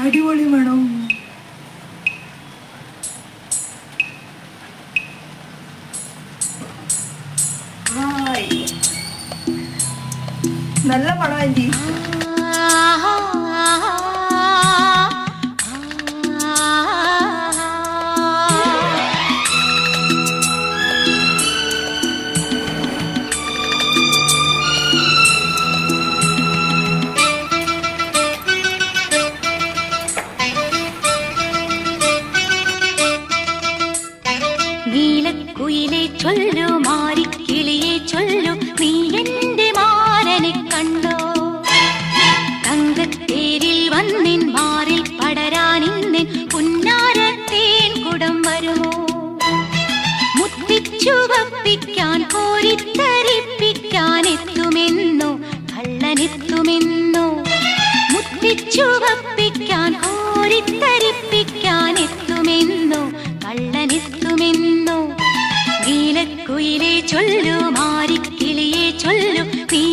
അടിപൊളി മണം. നല്ല മണം ആന്റി. നീലക്കുയിലെ ചൊല്ലു മാരിക്കിളിയെ ചൊല്ലു നീ എന്റെ മാരനെ കണ്ടോ തങ്കത്തേരിൽ വന്നിൻ മാറിൽ പടരാനിന്നിൻ പുന്നാരത്തേൻ കുടം വരുമോ മുത്തിച്ചുവപ്പിക്കാൻ കോരിത്തരിപ്പിക്കാൻ എത്തുമെന്നോ കള്ളനെത്തുമെന്നോ മുത്തിച്ചുവപ്പിക്കാൻ കോരിത്തരിപ്പിക്കാൻ എത്തുമെന്നോ കള്ളനെത്തുമെന്നോ നീലക്കുയിലെ ചൊല്ലു മാരിക്കിളിയെ ചൊല്ലു നീ